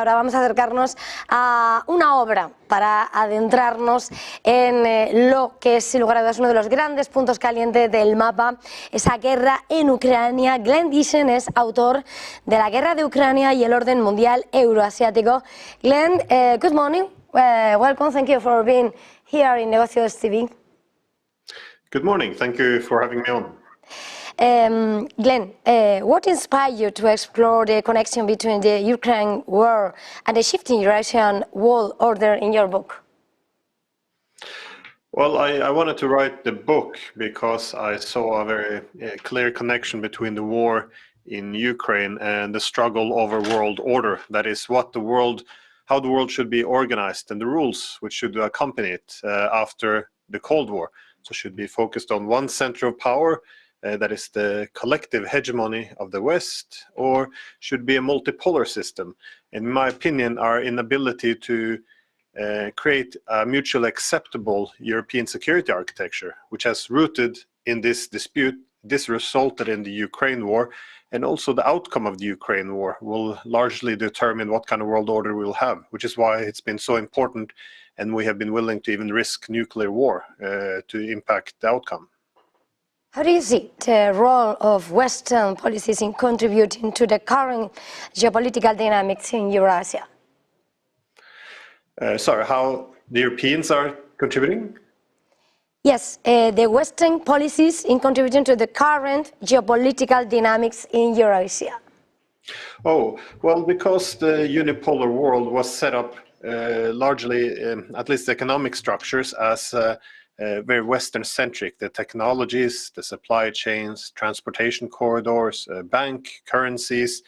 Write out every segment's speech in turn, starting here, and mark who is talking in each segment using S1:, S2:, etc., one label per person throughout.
S1: Ahora vamos a acercarnos a una obra para adentrarnos en lo que es, sin lugar a dudas, uno de los grandes puntos calientes del mapa, esa guerra en Ucrania. Glen Diesen es autor de La Guerra de Ucrania y el Orden Mundial euroasiático. Glen, good morning. Welcome. Thank you for being here in Negocios TV.
S2: Good morning. Thank you for having me on.
S1: Glen, what inspired you to explore the connection between the Ukraine war and the shifting Eurasian world order in your book?
S2: Well, I wanted to write the book because I saw a very clear connection between the war in Ukraine and the struggle over world order. That is, how the world should be organized and the rules which should accompany it after the Cold War. So, should be focused on one center of power. That is the collective hegemony of the West, or should be a multipolar system. In my opinion, our inability to create a mutually acceptable European security architecture, which has rooted in this dispute, this resulted in the Ukraine war, and also the outcome of the Ukraine war will largely determine what kind of world order we will have, which is why it's been so important, and we have been willing to even risk nuclear war to impact the outcome.
S1: How do you see the role of Western policies in contributing to the current geopolitical dynamics in Eurasia?
S2: Sorry, how the Europeans are contributing?
S1: Yes, the Western policies in contributing to the current geopolitical dynamics in Eurasia.
S2: Oh, well, because the unipolar world was set up largely, at least economic structures, as very Western-centric. The technologies, the supply chains, transportation corridors, bank currencies,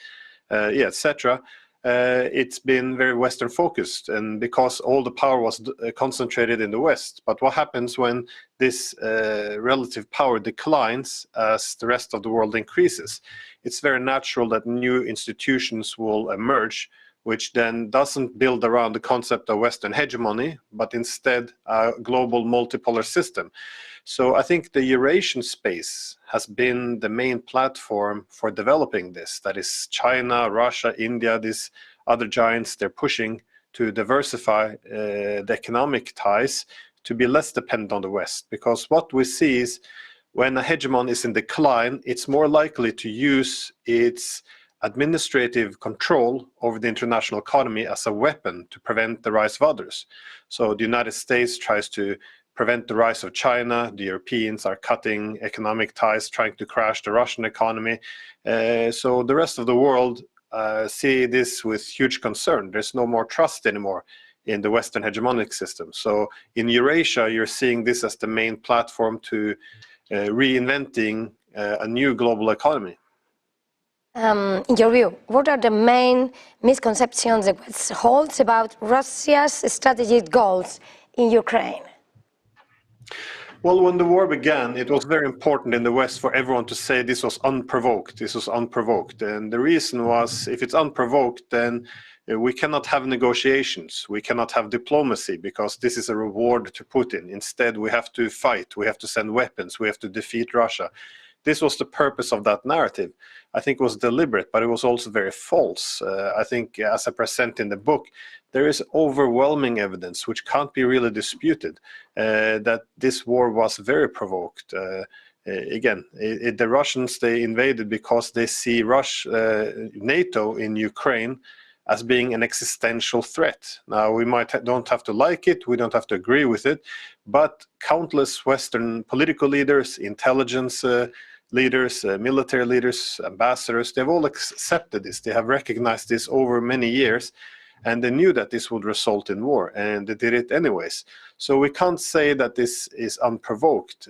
S2: etc. It's been very Western-focused, and because all the power was concentrated in the West. But what happens when this relative power declines as the rest of the world increases? It's very natural that new institutions will emerge, which then doesn't build around the concept of Western hegemony, but instead a global multipolar system. So I think the Eurasian space has been the main platform for developing this. That is, China, Russia, India, these other giants, they're pushing to diversify the economic ties to be less dependent on the West. Because what we see is when a hegemon is in decline, it's more likely to use its administrative control over the international economy as a weapon to prevent the rise of others. So the United States tries to prevent the rise of China. The Europeans are cutting economic ties, trying to crash the Russian economy. So the rest of the world see this with huge concern. There's no more trust anymore in the Western hegemonic system. So in Eurasia, you're seeing this as the main platform to reinventing a new global economy.
S1: In your view, what are the main misconceptions the West holds about Russia's strategic goals in Ukraine?
S2: Well, when the war began, it was very important in the West for everyone to say this was unprovoked. This was unprovoked. And the reason was, if it's unprovoked, then we cannot have negotiations. We cannot have diplomacy because this is a reward to Putin. Instead, we have to fight. We have to send weapons. We have to defeat Russia. This was the purpose of that narrative. I think it was deliberate, but it was also very false. I think, as I present in the book, there is overwhelming evidence, which can't be really disputed, that this war was very provoked. Again, the Russians, they invaded because they see NATO in Ukraine as being an existential threat. Now, we don't have to like it, we don't have to agree with it, but countless Western political leaders, intelligence leaders, military leaders, ambassadors, they've all accepted this. They have recognized this over many years, and they knew that this would result in war, and they did it anyways. So we can't say that this is unprovoked.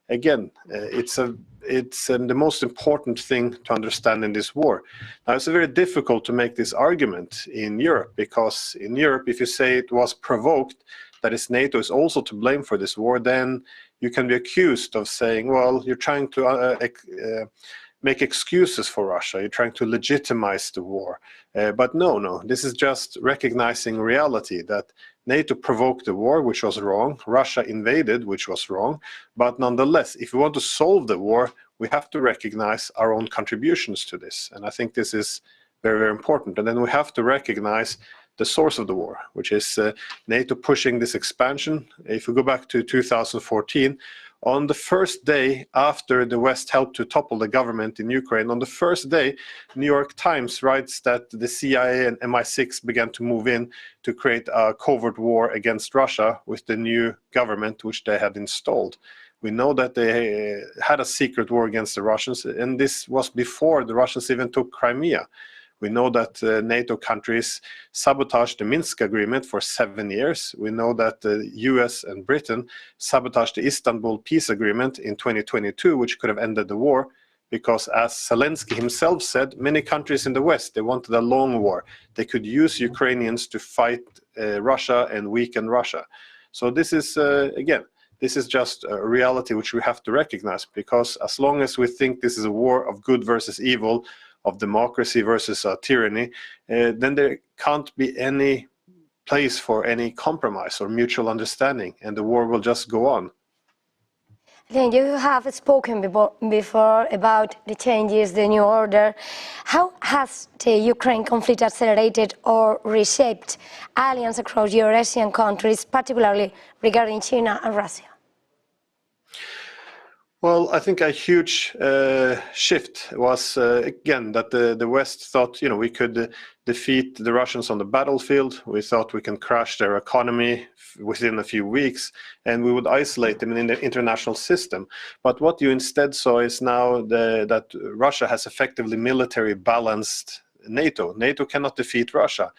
S2: Again, it's the most important thing to understand in this war. Now, it's very difficult to make this argument in Europe, because in Europe, if you say it was provoked, that is, NATO is also to blame for this war, then you can be accused of saying, well, you're trying to make excuses for Russia, you're trying to legitimize the war. But no, this is just recognizing reality, that NATO provoked the war, which was wrong, Russia invaded, which was wrong, but nonetheless, if we want to solve the war, we have to recognize our own contributions to this. And I think this is very, very important. And then we have to recognize the source of the war, which is NATO pushing this expansion. If we go back to 2014, on the first day after the West helped to topple the government in Ukraine, on the first day, New York Times writes that the CIA and MI6 began to move in to create a covert war against Russia with the new government which they had installed. We know that they had a secret war against the Russians, and this was before the Russians even took Crimea. We know that NATO countries sabotaged the Minsk agreement for 7 years. We know that the US and Britain sabotaged the Istanbul peace agreement in 2022, which could have ended the war, because as Zelensky himself said, many countries in the West, they wanted a long war. They could use Ukrainians to fight Russia and weaken Russia. So this is, again, this is just a reality which we have to recognize, because as long as we think this is a war of good versus evil, of democracy versus tyranny, then there can't be any place for any compromise or mutual understanding, and the war will just go on.
S1: Again, you have spoken before about the changes, the new order. How has the Ukraine conflict accelerated or reshaped alliance across Eurasian countries, particularly regarding China and Russia?
S2: Well, I think a huge shift was, again, that the West thought, we could defeat the Russians on the battlefield. We thought we can crash their economy within a few weeks, and we would isolate them in the international system. But what you instead saw is now that Russia has effectively military balanced NATO. NATO cannot defeat Russia.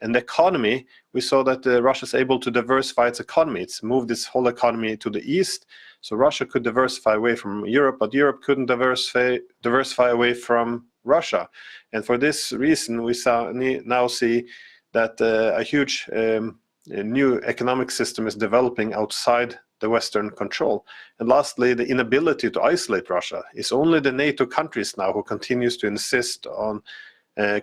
S2: And the economy, we saw that Russia is able to diversify its economy. It's moved its whole economy to the east. So Russia could diversify away from Europe, but Europe couldn't diversify away from Russia. And for this reason, we now see that a huge new economic system is developing outside the Western control. And lastly, the inability to isolate Russia. It's only the NATO countries now who continues to insist on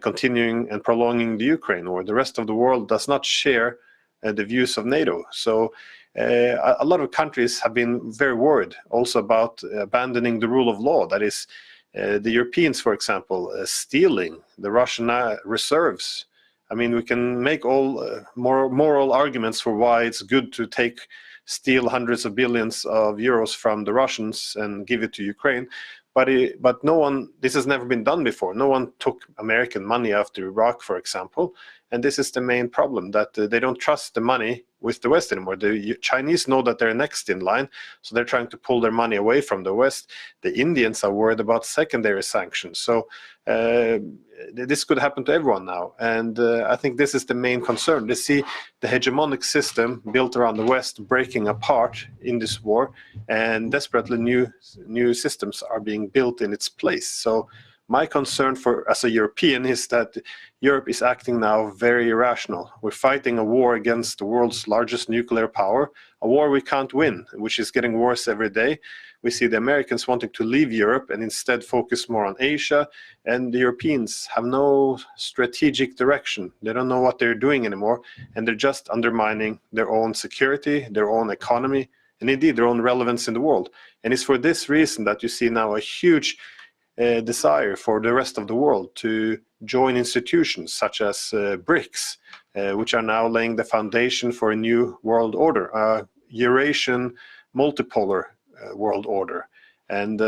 S2: continuing and prolonging the Ukraine war. The rest of the world does not share the views of NATO. So a lot of countries have been very worried also about abandoning the rule of law. That is, the Europeans, for example, stealing the Russian reserves. I mean, we can make all moral arguments for why it's good to steal hundreds of billions of euros from the Russians and give it to Ukraine. But no one, this has never been done before. No one took American money after Iraq, for example. And this is the main problem, that they don't trust the money with the West anymore. The Chinese know that they're next in line, so they're trying to pull their money away from the West. The Indians are worried about secondary sanctions. So this could happen to everyone now. And I think this is the main concern. They see the hegemonic system built around the West breaking apart in this war, and desperately new systems are being built in its place. So my concern as a European is that Europe is acting now very irrational. We're fighting a war against the world's largest nuclear power, a war we can't win, which is getting worse every day. We see the Americans wanting to leave Europe and instead focus more on Asia, and the Europeans have no strategic direction. They don't know what they're doing anymore, and they're just undermining their own security, their own economy, and indeed their own relevance in the world. And it's for this reason that you see now a huge desire for the rest of the world to join institutions such as BRICS, which are now laying the foundation for a new world order, a Eurasian multipolar world order. And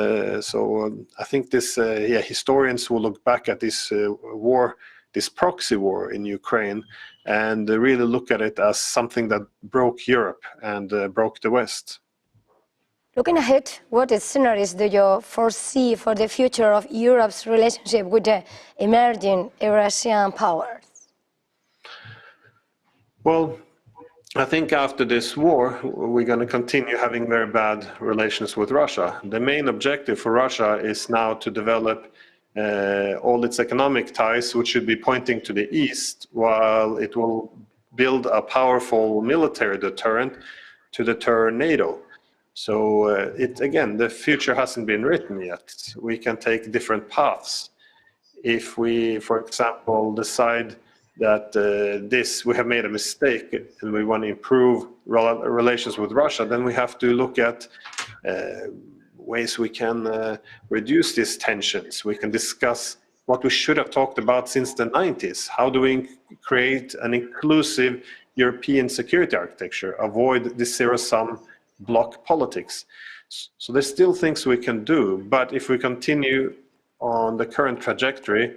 S2: so I think this, historians will look back at this war, this proxy war in Ukraine, and really look at it as something that broke Europe and broke the West.
S1: Looking ahead, what scenarios do you foresee for the future of Europe's relationship with the emerging Eurasian powers?
S2: Well, I think after this war, we're going to continue having very bad relations with Russia. The main objective for Russia is now to develop all its economic ties, which should be pointing to the east, while it will build a powerful military deterrent to deter NATO. So again, the future hasn't been written yet. We can take different paths. If we, for example, decide that we have made a mistake and we want to improve relations with Russia, then we have to look at ways we can reduce these tensions. We can discuss what we should have talked about since the 90s. How do we create an inclusive European security architecture, avoid the zero-sum bloc politics? So there's still things we can do, but if we continue on the current trajectory,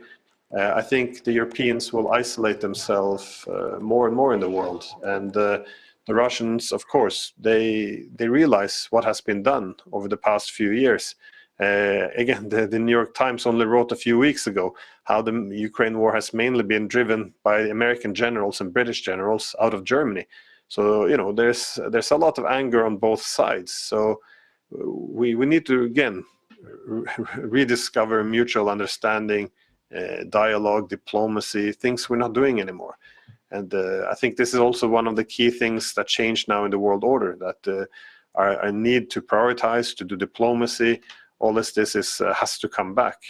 S2: I think the Europeans will isolate themselves more and more in the world. And the Russians, of course, they realize what has been done over the past few years. Again, the New York Times only wrote a few weeks ago how the Ukraine war has mainly been driven by American generals and British generals out of Germany. So, you know, there's a lot of anger on both sides. So we need to, again, rediscover mutual understanding, dialogue, diplomacy, things we're not doing anymore. And I think this is also one of the key things that changed now in the world order, that our need to prioritize, to do diplomacy, all this has to come back.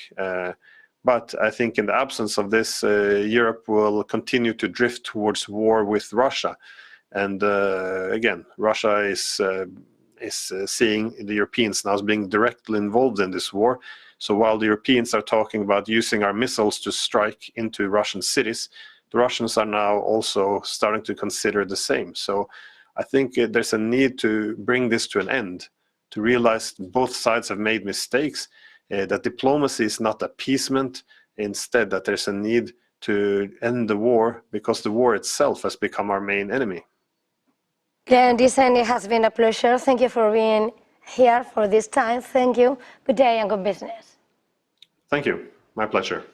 S2: But I think in the absence of this, Europe will continue to drift towards war with Russia. And again, Russia is seeing the Europeans now as being directly involved in this war. So while the Europeans are talking about using our missiles to strike into Russian cities, the Russians are now also starting to consider the same. So I think there's a need to bring this to an end, to realize both sides have made mistakes, that diplomacy is not appeasement, instead that there's a need to end the war because the war itself has become our main enemy.
S1: Glen Diesen, it has been a pleasure. Thank you for being here for this time. Thank you. Good day and good business.
S2: Thank you. My pleasure.